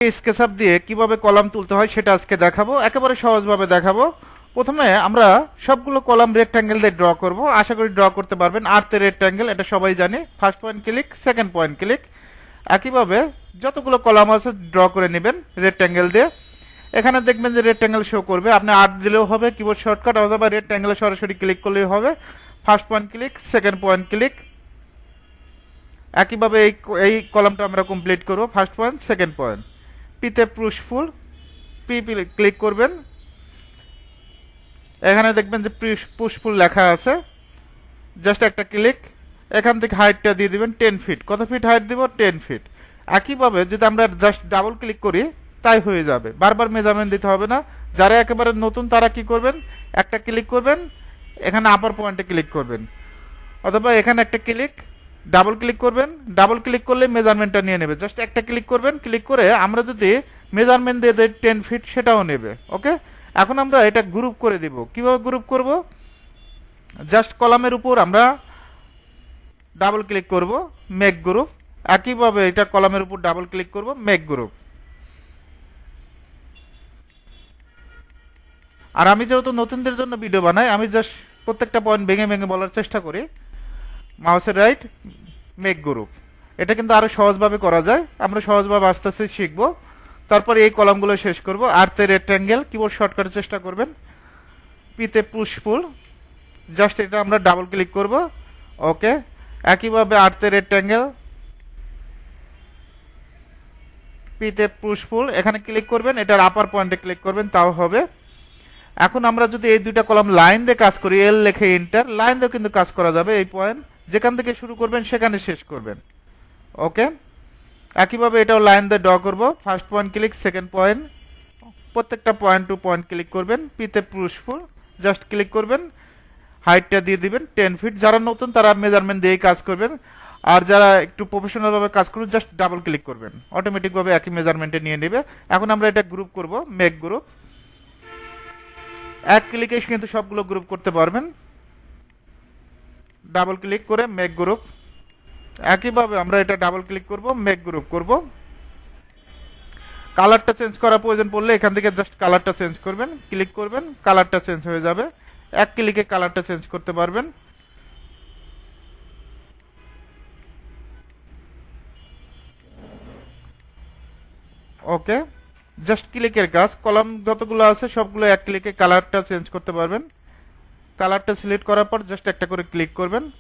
SketchUp দিয়ে কিভাবে column তুলতে হয় সেটা আজকে দেখাবো, একেবারে সহজভাবে দেখাবো। প্রথমে আমরা সবগুলো কলাম রেক্ট্যাঙ্গেল দিয়ে ড্র করব। আশা করি ড্র করতে পারবেন। আর্থে রেক্ট্যাঙ্গেল, এটা সবাই জানে। First point click, second point click. একইভাবে যতগুলো কলাম আছে ড্র করে নেবেন রেক্ট্যাঙ্গেল দিয়ে। এখানে দেখবেন যে রেক্ট্যাঙ্গেল শো করবে। আপনি আর্ট দিলেও হবে, কিবোর্ড শর্টকাট, অথবা রেক্ট্যাঙ্গেলে সরাসরি ক্লিক করলেই হবে। First point click, second point click. একইভাবে এই কলামটা আমরা কমপ্লিট করব। First point, second point. পিতে পুশফুল, পি ক্লিক করবেন। এখানে দেখবেন যে পুশফুল লেখা আছে, জাস্ট একটা ক্লিক। এখান থেকে হাইটটা দিয়ে দিবেন 10 ফিট। কত ফিট হাইট দিব? 10 ফিট। একইভাবে যদি আমরা জাস্ট ডাবল ক্লিক করি তাই হয়ে যাবে, বারবার মেজারমেন্ট দিতে হবে না। যারা একেবারে নতুন তারা কি করবেন, একটা ক্লিক করবেন, এখানে আপার পয়েন্টে ক্লিক করবেন, অথবা এখানে একটা ক্লিক, ডাবল ক্লিক করবেন। ডাবল ক্লিক করলে মেজারমেন্টটা নিয়ে নেবে। জাস্ট একটা ক্লিক করবেন, ক্লিক করে আমরা যদি মেজারমেন্ট দিয়ে দেই 10 ফিট, সেটাও নেবে। ওকে, এখন আমরা এটা গ্রুপ করে দিব। কিভাবে গ্রুপ করব? জাস্ট কলামের উপর আমরা ডাবল ক্লিক করব, মেক গ্রুপ। একইভাবে এটা কলামের উপর ডাবল ক্লিক করব, মেক গ্রুপ। আর আমি যেহেতু নতুনদের জন্য ভিডিও বানাই, আমি জাস্ট প্রত্যেকটা পয়েন্ট ভেঙে ভেঙে বলার চেষ্টা করি। মাউসের রাইট, মেক গ্রুপ। এটা কিন্তু আরো সহজভাবে করা যায়। আমরা সহজভাবে আস্তে আস্তে শিখবো। তারপর এই কলামগুলো শেষ করব। আর্থে রেক্ট্যাঙ্গেল, কিবোর্ড শর্টকাটের চেষ্টা করবেন। পিতে পুশফুল, জাস্ট এটা আমরা ডাবল ক্লিক করব। ওকে, একইভাবে আর্থে রেক্ট্যাঙ্গেল, পিতে পুশফুল, এখানে ক্লিক করবেন। এটার আপার পয়েন্টে ক্লিক করবেন, তাও হবে। এখন আমরা যদি এই দুইটা কলাম লাইন দিয়ে কাজ করি, এল লেখে ইন্টার, লাইন দিয়ে কিন্তু কাজ করা যাবে। এই পয়েন্ট যেখান থেকে শুরু করবেন সেখানে শেষ করবেন। ওকে, একইভাবে এটাও লাইন দিয়ে ড্র করব। First point click, second point, প্রত্যেকটা পয়েন্ট টু পয়েন্ট ক্লিক করবেন। পিতে পুশফুল, জাস্ট ক্লিক করবেন, হাইটটা দিয়ে দিবেন 10 ফিট। যারা নতুন তারা মেজারমেন্ট দিয়েই কাজ করবেন, আর যারা একটু প্রফেশনাল ভাবে কাজ করবেন জাস্ট ডাবল ক্লিক করবেন, অটোমেটিক ভাবে একই মেজারমেন্টে নিয়ে নেবে। এখন আমরা এটা গ্রুপ করব, মেক গ্রুপ। এক ক্লিকে কিন্তু সবগুলো গ্রুপ করতে পারবেন। ডাবল ক্লিক করে মেক গ্রুপ। একইভাবে আমরা এটা ডাবল ক্লিক করব, মেক গ্রুপ করব। কালারটা চেঞ্জ করার প্রয়োজন পড়লে এখান থেকে জাস্ট কালারটা চেঞ্জ করবেন, ক্লিক করবেন, কালারটা চেঞ্জ হয়ে যাবে। এক ক্লিকে কালারটা চেঞ্জ করতে পারবেন। ওকে, জাস্ট ক্লিকের কাজ। কলাম যতগুলো আছে সবগুলো এক ক্লিকে কালারটা চেঞ্জ করতে পারবেন। কালারটা সিলেক্ট করার পর জাস্ট একটা করে ক্লিক করবেন।